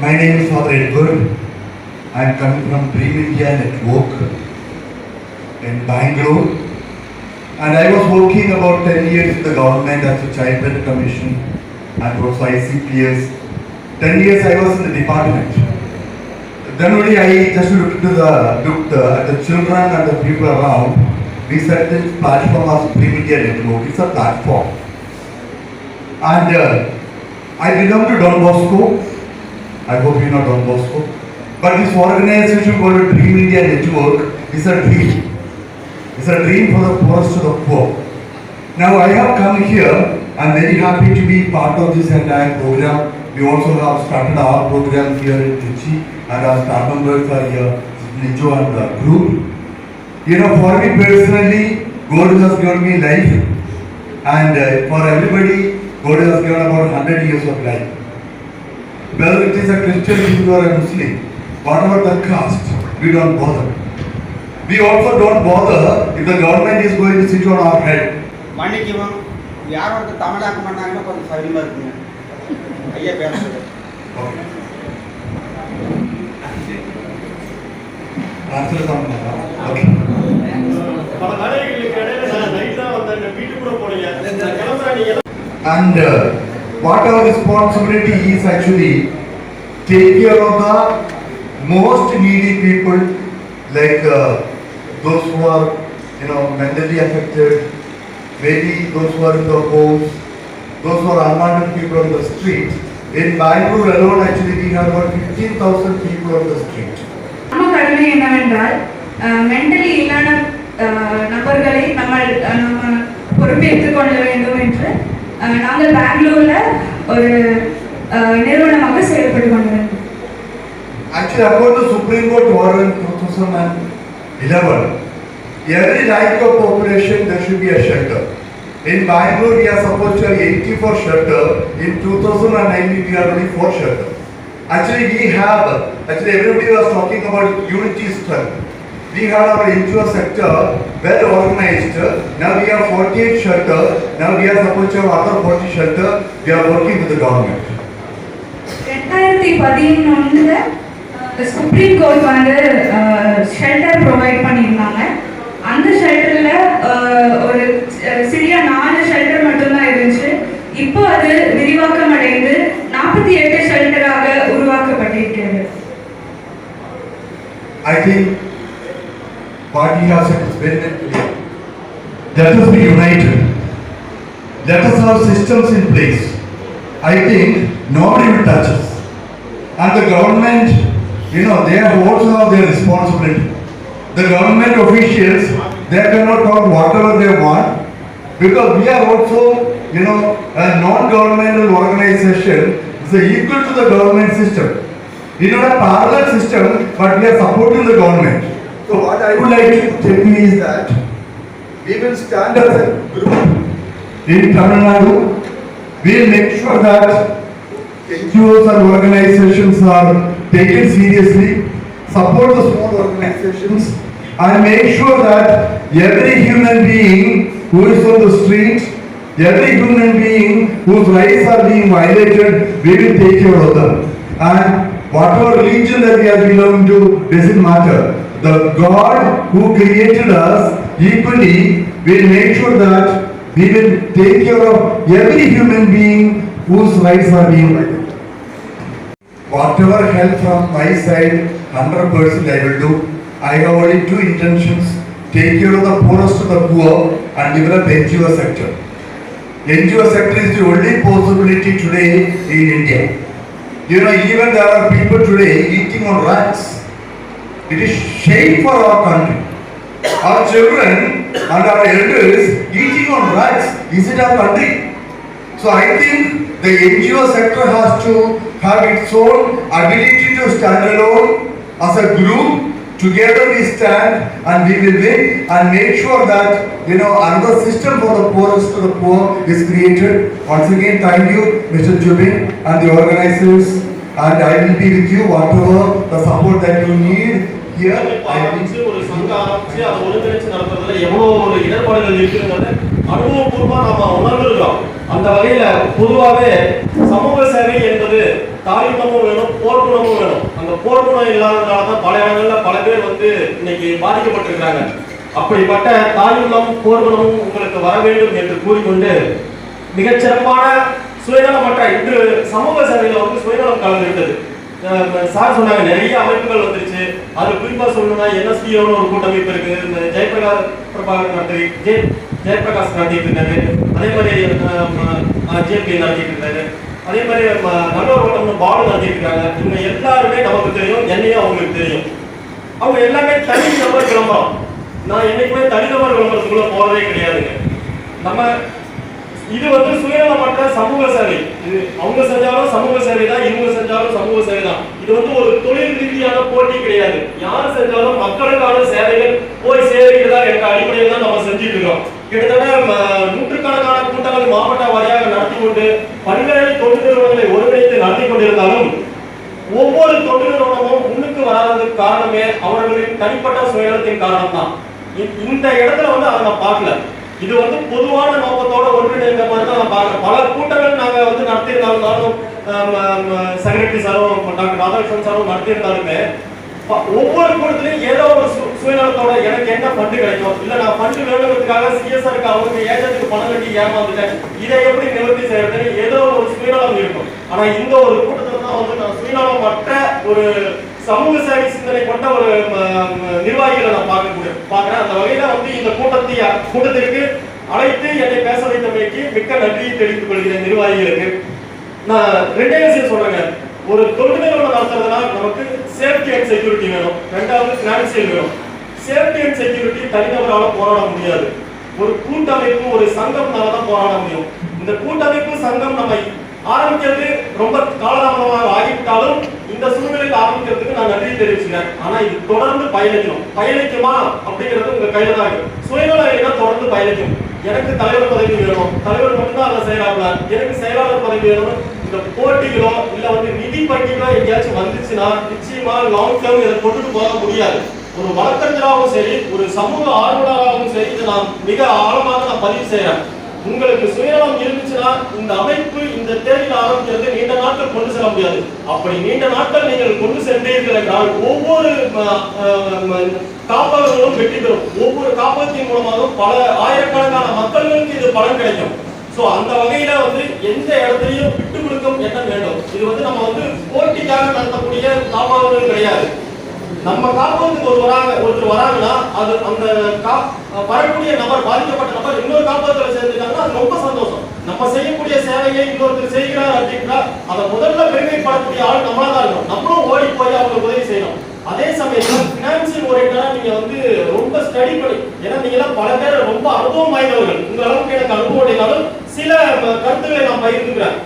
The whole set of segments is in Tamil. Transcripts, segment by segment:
My name is Father Edward. I am coming from Dream India Network in Bangalore. And I was working about 10 years in the government as a Child Welfare Commission and also ICPS. 10 years I was in the department. Then only I just looked at the children and the people around. We set this platform as Dream India Network. It's a platform. And I belong to Don Bosco. I hope you know Don Bosco. But this organization called Dream India Network is a dream. It's a dream for the poorest to the poor. Now I have come here. I'm very happy to be part of this entire program. We also have started our program here in Trichy, and our staff members are here, Nijo and the group. You know, for me personally, God has given me life, and for everybody, God has given about 100 years of life. Whether it is a Christian, Hindu or a Muslim, whatever the caste, we don't bother. We also don't bother if the government is going to sit on our head. Answer something. Okay. And what our responsibility is actually take care of the most needy people, like those who are mentally affected, maybe those who are in the homes, those who are unwanted people on the street. In Bangalore alone, actually, we have about 15,000 people on the street. நம்ம கடமை என்னவென்றால் மென்டலி இல்லாத நபர்களை நம்ம பொறுப்பேற்றுக் கொள்ள வேண்டும் என்று நாங்கள் பெங்களூர்ல ஒரு நிறுவனமாக செயல்பட்டு கொண்டிருக்கிறோம். Actually, according to Supreme Court order in 2011, every lakh of population there should be a shelter. In Bangalore, we are supposed to have 84 shelter. In 2009, we are only 4 shelter. Actually, everybody was talking about unity strength. We had our NGO sector well organized. Now we have 48 shelter. Now we are supposed to have other 40 shelter. We are working with the government. 2011 supreme court வந்து ஷெல்டர் ப்ரொவைட் பண்ணியிருந்தாங்க. அந்த ஷெல்டர்ல ஒரு சிறிய 4 ஷெல்டர் மட்டும்தான் இருந்துச்சு. இப்போ அது விரிவாக்கம் அடைந்து 48 ஷெல்டராக உருவாக்கப்பட்டிருக்கிறது. I think what he has said is very clear. Let us be united. Let us have systems in place. I think nobody will touch us. And the government, they also have their responsibility. The government officials, they cannot talk whatever they want, because we are also, a non-governmental organization is equal to the government system. We are not a parallel system, but we are supporting the government. So what I would like to tell you is that we will stand as a group in Tamil Nadu. We will make sure that NGOs and organizations are taken seriously, support the small organizations, and make sure that every human being who is on the street, every human being whose rights are being violated, we will take care of them. And whatever religion that we are belonging to doesn't matter. The God who created us equally will make sure that we will take care of every human being whose rights are being violated. Whatever help from my side, 100% I will do. I have only 2 intentions: take care of the poorest of the poor and develop NGO sector. NGO sector is the only possibility today in India. Even there are people today eating on rats. It is shame for our country. Our children and our elders eating on rats. Is it our country? So I think the NGO sector has to have its own ability to stand alone as a group. Together we stand and we will win and make sure that another system for the poorest to the poor is created. Once again, thank you, Mr. Jubin and the organizers, and I will be with you whatever the support that you need here. I will. அனுபவபூர்வமா நம்ம உணர்ந்துருக்கோம். அந்த வகையில பொதுவாகவே சமூக சேவை என்பது தாய்குணமும் வேணும், போர்க்குணமும் வேணும். அந்த போர்க்குணம் இல்லாததுனால தான் பல இடங்கள்ல பல பேர் வந்து இன்னைக்கு பாதிக்கப்பட்டிருக்கிறாங்க. அப்படிப்பட்ட தாயுள்ளம் போர்க்குணமும் உங்களுக்கு வர வேண்டும் என்று கூறிக்கொண்டு மிகச்சிறப்பான சுயநலமற்ற இன்று சமூக சேவையில வந்து சுயநலம் கலந்துவிட்டது. சார் சொன்னாங்க நிறைய அமைப்புகள் வந்துருச்சு. அது குறிப்பா சொல்லணும்னா NSPOன்னு ஒரு கூட்டமைப்பு இருக்கு. இந்த ஜெயபிரகாஷ் நடத்திட்டு இருக்காரு. அதே மாதிரி JP நடத்திட்டு இருக்காரு. அதே மாதிரி நல்லூர் வட்டம் பாலு நடத்திட்டு இருக்காங்க. இவங்க எல்லாருமே நமக்கு தெரியும், என்னையும் அவங்களுக்கு தெரியும். அவங்க எல்லாமே தனி நபர் விளம்பரம். நான் என்னைக்குமே தனிநபர் விளம்பரத்துக்குள்ள போறதே கிடையாதுங்க. நம்ம இது வந்து சுயநலமற்ற சமூக சேவை. இது அவங்க செஞ்சாலும் சமூக சேவை தான், இவங்க செஞ்சாலும் சமூக சேவை தான். இது வந்து ஒரு தொழில் ரீதியான போட்டி கிடையாது. யார் செஞ்சாலும் மக்களுக்கான சேவைகள் போய் சேருகிறதா என்ற அடிப்படையில் தான் நம்ம செஞ்சுட்டு இருக்கோம். கிட்டத்தட்ட நூற்றுக்கணக்கான கூட்டங்கள் மாவட்ட வாரியாக நடத்தி கொண்டு பல்வேறு தொண்டு நிறுவனங்களை ஒருங்கிணைத்து நடத்தி கொண்டிருந்தாலும் ஒவ்வொரு தொண்டு நிறுவனமும் முன்னுக்கு வராததுக்கு காரணமே அவர்களின் தனிப்பட்ட சுயநலத்தின் காரணம் தான். இந்த இடத்துல வந்து அதை நான் பார்க்கல. இது வந்து பொதுவான நோக்கத்தோட ஒன்றிணைந்த மாதிரி தான் நான் பார்க்கிறேன். பல கூட்டங்கள் நாங்க வந்து நடத்தியிருந்தாலும் செக்ரட்டரி சாரும் டாக்டர் ராதாகிருஷ்ணன் சாரும் நடத்தியிருந்தாலுமே ஒவ்வொரு கூட்டத்திலையும் ஏதோ ஒரு சுயநலத்தோட எனக்கு என்ன ஃபண்டு கிடைக்கும், இல்ல நான் ஃபண்டு வேணுங்கிறதுக்காக CSRக்கு அவங்க ஏஜென்ட்டுக்கு பணம் கட்டி ஏமாந்துட்டேன், இதை எப்படி நிவர்த்தி செய்யறதுன்னு ஏதோ ஒரு சுயநலம் இருக்கும். ஆனா இந்த ஒரு கூட்டத்துல தான் வந்து நான் சுயநலமற்ற ஒரு சமூக சேவை சிந்தனை கொண்ட ஒரு நிர்வாகிகளை நான் பார்க்கிறேன். அந்த வகையில வந்து இந்த கூட்டத்திற்கு அழைத்து என்னை பேச வைத்தமைக்கு மிக்க நன்றியை தெரிவித்துக் கொள்கிறேன் நிர்வாகிகளுக்கு. நான் ரெண்டே விஷயம் சொல்றேங்க. ஒரு தொண்டு நிறுவனம் நடத்துறதுனா நமக்கு சேஃப்டி அண்ட் செக்யூரிட்டி வேணும், ரெண்டாவது பினான்சியல் வேணும். சேஃப்டி அண்ட் செக்யூரிட்டி தனிநபரால போராட முடியாது. ஒரு கூட்டமைப்பு ஒரு சங்கம்னால தான் போராட முடியும். இந்த கூட்டமைப்பு சங்கம் நம்ம ஆரம்பிக்கிறது ரொம்ப காலதாமதமாக ஆகிவிட்டாலும் இந்த சூழ்நிலையில் ஆரம்பிக்கிறதுக்கு நான் நன்றி தெரிவிச்சுக்கிறேன். ஆனா இது தொடர்ந்து பயணிக்குமா அப்படிங்கிறது உங்க கையில தான் இருக்கு. சுயநலம் தொடர்ந்து பயணிக்கும். எனக்கு தலைவர் பதவி வேணும், தலைவர் மட்டும்தான் அதை செய்யறாங்க, எனக்கு செயலாளர் பதவி வேணும். இந்த போட்டிகளோ இல்ல வந்து நிதி பட்டியலோ எங்கேயாச்சும் வந்துச்சுன்னா நிச்சயமா லாங் டேர்ம் இதை கொண்டுட்டு போக முடியாது. ஒரு வழக்கறிஞராகவும் சரி, ஒரு சமூக ஆர்வலராகவும் சரி, இதை நான் மிக ஆழமாக நான் பதிவு செய்யறேன். உங்களுக்கு சுயநலம் இருந்துச்சுன்னா இந்த அமைப்பு இந்த தேதியில் ஆரம்பிக்கிறது நீண்ட நாட்கள் கொண்டு செல்ல முடியாது. அப்படி நீண்ட நாட்கள் நீங்கள் கொண்டு சென்றீர்கள் என்றால் ஒவ்வொரு காப்பகங்களும் வெற்றி பெறும். ஒவ்வொரு காப்பகத்தின் மூலமாக பல ஆயிரக்கணக்கான மக்களுக்கு இது பலன் கிடைக்கும். சோ அந்த வகையில வந்து எந்த இடத்துலயும் விட்டு கொடுக்கும் எண்ணம் வேண்டும். இது வந்து நம்ம வந்து போட்டிக்காக நடத்தக்கூடிய காப்பகங்கள் கிடையாது. நம்ம காப்பகத்துக்கு ஒருத்தர் வராங்கன்னா அது அந்த வரக்கூடிய நபர், பாதிக்கப்பட்ட நபர் இன்னொரு காப்பகத்துல சேர்ந்துட்டாங்கன்னா அது ரொம்ப சந்தோஷம். நம்ம செய்யக்கூடிய சேவையை இன்னொருத்தர் செய்கிறார் அப்படின்னா அதை முதல்ல பெருமைப்படக்கூடிய ஆள் நம்மளா தான் இருக்கணும். நம்மளும் ஓடி போய் அவங்களுக்கு உதவி செய்யணும். அதே சமயத்துல பினான்சியல் ஓரியன்டா நீங்க வந்து ரொம்ப ஸ்டடி பண்ணி, ஏன்னா நீங்க எல்லாம் பல பேர் ரொம்ப அனுபவம் வாய்ந்தவர்கள். உங்க அளவுக்கு எனக்கு அனுபவம் இல்லைனாலும் சில கருத்துக்களை நான் பகிர்ந்துக்கிறேன்.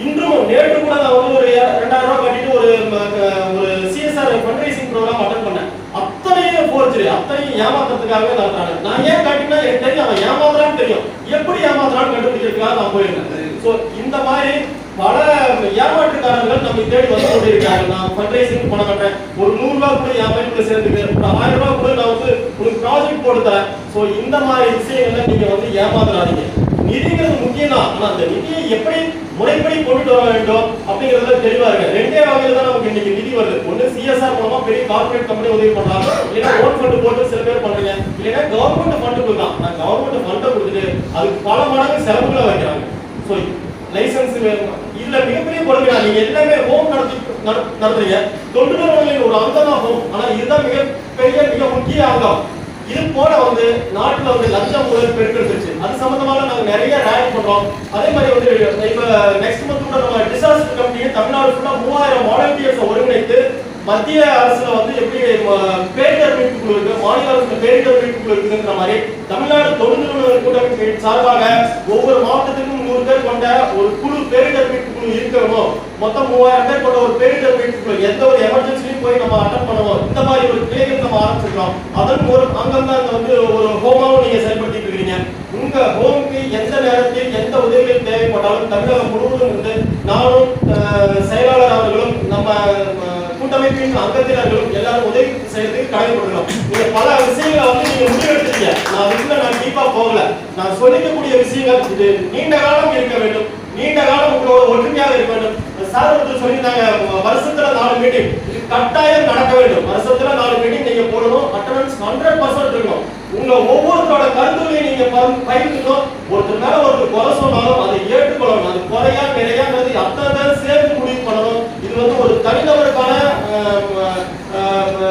இன்றும் நேற்று கூட நான் வந்து ஒரு 2000 ரூபாய் கட்டிட்டு ஒரு CSR ஃபண்ட்ரைசிங் ப்ரோக்ராம் அட்டெண்ட் பண்ணேன். அத்தனையும் போர்ஜரி, அத்தனையும் ஏமாத்துறதுக்காகவே நடத்துறாங்க. நான் ஏன் கட்டினா எனக்கு தெரியும் அவன் ஏமாத்துறான்னு தெரியும், எப்படி ஏமாத்துறான்னு கண்டுபிடிக்கிறதுக்காக நான் போயிருந்தேன். ஸோ இந்த மாதிரி பல ஏமாற்றுக்காரர்கள் நம்ம தேடி வந்து கொண்டிருக்காங்க. நான் ஃபண்ட்ரைசிங் பணம் கட்டுறேன், ஒரு 100 ரூபாய் கூட என் அமைப்புல சேர்த்துக்கு, ஒரு 1000 ரூபாய் கூட நான் வந்து உங்களுக்கு ப்ராஜெக்ட் போட்டு தரேன். ஸோ இந்த மாதிரி விஷயங்கள்ல நீங்க வந்து ஏமாத்துறாதீங்க. நிதிங்கிறது முக்கியம் தான், ஆனா அந்த நிதியை எப்படி முறைப்படி கொண்டுட்டு வர வேண்டும் அப்படிங்கறதுல தெளிவா இருக்கு. ரெண்டே வகையில தான் நமக்கு இன்னைக்கு நிதி வருது. ஒண்ணு CSR மூலமா பெரிய கார்ப்பரேட் கம்பெனி உதவி பண்றாங்க, இல்லைன்னா ஓன் ஃபண்ட் போட்டு சில பேர் பண்றீங்க, இல்லைன்னா கவர்மெண்ட் ஃபண்ட் கொடுக்கலாம். நான் கவர்மெண்ட் ஃபண்டை கொடுத்துட்டு அதுக்கு பல மடங்கு செலவுகளை வைக்கிறாங்க. ஸோ லைசன்ஸ் இதுல மிகப்பெரிய கொடுமையா நீங்க எல்லாமே ஹோம் நடத்துறீங்க. தொண்டு நிறுவனங்களின் ஒரு அங்கம் தான் ஹோம். ஆனா இதுதான் மிக முக்கிய அங்கம். இது போல வந்து நாட்டுல வந்து லஞ்சம் ஊழல் பெருக்கெடுத்துச்சு. அது சம்பந்தமாக நாங்க நிறைய ரேலி பண்றோம். அதே மாதிரி வந்து இப்ப நெக்ஸ்ட் மந்த் கூட நம்ம டிசாஸ்டர் கமிட்டியை தமிழ்நாடு ஃபுல்லா 3000 வாலண்டியர்ஸ் ஒருங்கிணைத்து மத்திய அரசுல வந்து எப்படி பேரிடர் மீட்பு குழு இருக்கு, மாநில அரசுல பேரிடர் மீட்பு குழு இருக்குங்கிற மாதிரி தமிழ்நாடு தொண்டு நிறுவனங்கள் கூட்டமைப்பு சார்பாக ஒவ்வொரு மாவட்டத்திற்கும் 100 பேர் கொண்ட ஒரு குழு, பேரிடர் மீட்பு குழு இருக்கணும். மொத்தம் 3000 பேர் கொண்ட ஒரு பேரிடர் மீட்பு குழு எந்த ஒரு எமர்ஜென்சிலையும் போய் நம்ம அட்டன் பண்ணுவோம். இந்த மாதிரி ஒரு கிளைகள் நம்ம ஆரம்பிச்சிருக்கோம். அதன் ஒரு அங்கம் தான் வந்து ஒரு ஹோமாவும் நீங்க செயல்படுத்திட்டு இருக்கீங்க. உங்க ஹோமுக்கு எந்த நேரத்தில் எந்த உதவிகள் தேவைப்பட்டாலும் தமிழகம் முழுவதும் வந்து நானும் செயலாளர் அவர்களும் நம்ம கூட்டமைப்பின் அங்கத்தினர்களும் எல்லாரும் உதவி செய்யறதுக்கு கடமைப்பட்டுள்ளோம். நீங்க பல விஷயங்களை வந்து நீங்க முடிவெடுத்துட்டீங்க. நான் கண்டிப்பா தெளிவா போகல. நான் சொல்லிக்கக்கூடிய விஷயங்கள் இது நீண்ட காலம் இருக்க வேண்டும், நீண்ட காலம் உங்களோட ஒற்றுமையாக இருக்க வேண்டும். சார் வந்து சொல்லியிருந்தாங்க வருஷத்துல 4 மீட்டிங் கட்டாயம் நடக்க வேண்டும். வருஷத்துல 4 மீட்டிங் நீங்க போடணும். அட்டெண்டன்ஸ் 100% இருக்கணும். உங்க ஒவ்வொருத்தரோட கருத்துக்களையும் நீங்க பகிர்ந்துக்கணும். ஒருத்தர் மேல ஒரு குறை சொன்னாலும் அதை ஏற்றுக்கொள்ளணும். அது குறையா நிறையாங்கிறது அத்தனை பேர் சேர்த்து முடிவு பண்ணணும். இது வந்து ஒரு தனிநபருக்கான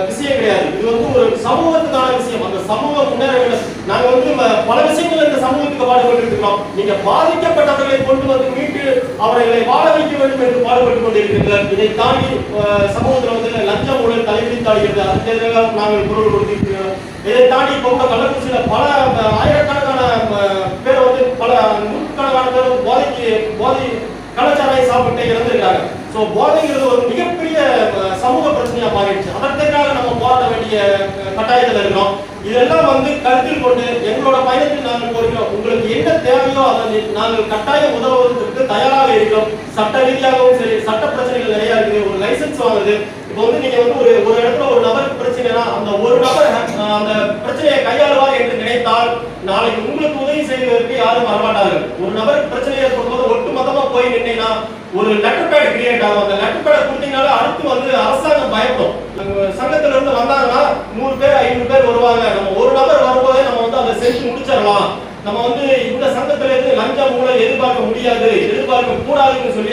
விஷயம் கிடையாது. இது வந்து ஒரு சமூகத்துக்கான விஷயம். அந்த சமூகம் முன்னேற வேண்டும். நாங்க வந்து பல விஷயங்கள் இந்த சமூகத்துக்கு பாடுபட்டு இருக்கிறோம். நீங்க பாதிக்கப்பட்டவர்களை கொண்டு வந்து மீட்டு அவர்களை வாழ வைக்க வேண்டும் என்று பாடுபட்டுக் கொண்டிருக்கிறீர்கள். இதை தாண்டி சமூகத்தில் வந்து லஞ்சம் ஊழல் தலைவிரித்தாடுகிறது. அதற்கு எதிராக நாங்கள் குரல் கொடுத்திருக்கிறோம். இதை தாண்டி இப்போ கூட கள்ளக்குறிச்சியில பல ஆயிரக்கணக்கான பேர் வந்து பல நூற்றுக்கணக்கான பேர் போதை கலாச்சாரம் சாப்பிட்டு இறந்திருக்காங்க. சோ போதைங்கிறது ஒரு மிகப்பெரிய சமூக பிரச்சனையா மாறிடுச்சு. அதற்காக நம்ம போராட வேண்டிய கட்டாயத்தில் இருக்கிறோம். இதெல்லாம் வந்து கருத்தில் கொண்டு எங்களோட பயணத்தில் நாங்கள் போகிறோம். உங்களுக்கு என்ன தேவையோ அதை நாங்கள் கட்டாயம் உதவுவதற்கு தயாராக இருக்கிறோம். சட்ட ரீதியாகவும் சரி, சட்ட பிரச்சனைகள் நிறைய இருக்குது. ஒரு லைசன்ஸ் வாங்குது. இப்போ வந்து நீங்க வந்து ஒரு இடத்துல ஒரு நபருக்கு பிரச்சனைனா அந்த ஒரு நபர் அந்த பிரச்சனையை கையாளுவார் என்று நினைத்தால் நாளைக்கு உங்களுக்கு உதவி செய்வதற்கு யாரும் வரமாட்டார்கள். ஒரு நபருக்கு பிரச்சனை ஏற்படும்போது ஒட்டுமொத்தமா போய் நின்னீங்கன்னா ஒரு லெட்டர் பேட் கிரியேட் ஆகும். அந்த லெட்டர் பேட் கொடுத்தீங்கனால அடுத்து வந்து அரசாங்கம் பயப்படும். சங்கத்துல இருந்து வந்தாங்கன்னா 100 பேர் 500 பேர் வருவாங்க. நம்ம ஒரு நபர் வரும்போதே நம்ம வந்து அதை செஞ்சு முடிச்சிடலாம். நம்ம வந்து இந்த சங்கத்துல இருந்து லஞ்சம் ஊழல் எதிர்பார்க்க முடியாது, எதிர்பார்க்க கூடாதுன்னு சொல்லி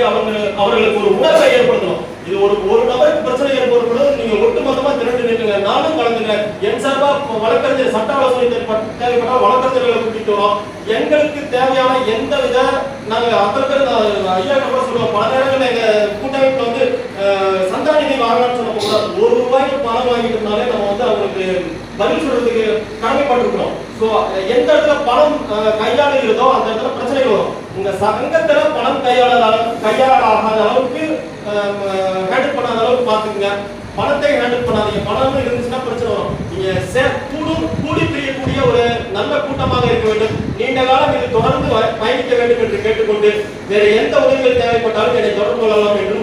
அவர்களுக்கு ஒரு உணர்வை ஏற்படுத்தணும். இது ஒரு நபருக்கு பிரச்சனை ஏற்படும்போது நீங்க ஒட்டுமொத்தமா திரண்டு நின்றுங்க. நானும் கலந்துக்கிறேன். என் சார்பா வழக்கறிஞர் சட்ட ஆலோசனை தேவைப்பட்டால் வழக்கறிஞர்களை கூட்டிட்டு வரோம். எங்களுக்கு தேவையான எந்த வித நாங்க அத்தனை பேர் ஐயா கூட சொல்லுவோம். பல நேரங்கள் எங்க கூட்டமைப்புல வந்து சந்தா நிதி வாங்கணும்னு சொன்ன ₹1 பணம் வாங்கிட்டோம்னாலே நம்ம வந்து அவங்களுக்கு பதில் சொல்றதுக்கு கடமைப்பட்டிருக்கிறோம். சோ எந்த இடத்துல பணம் கையாளுகிறதோ அந்த இடத்துல பிரச்சனைகள் வரும். உங்க சங்கத்துல பணம் கையாளாத அளவுக்கு ஹேண்டில் பண்ணாத அளவுக்கு பாத்துக்கங்க. பணத்தை ஹேண்டில் பண்ணாதீங்க. பணம் இருந்துச்சுன்னா பிரச்சனை வரும். நீங்க கூடி பிரியக்கூடிய ஒரு நல்ல கூட்டமாக இருக்க வேண்டும். நீண்ட காலம் இது தொடர்ந்து பயணிக்க வேண்டும் என்று கேட்டுக்கொண்டு வேற எந்த உதவிகள் தேவைப்பட்டாலும் என்னை தொடர்பு கொள்ளலாம் என்று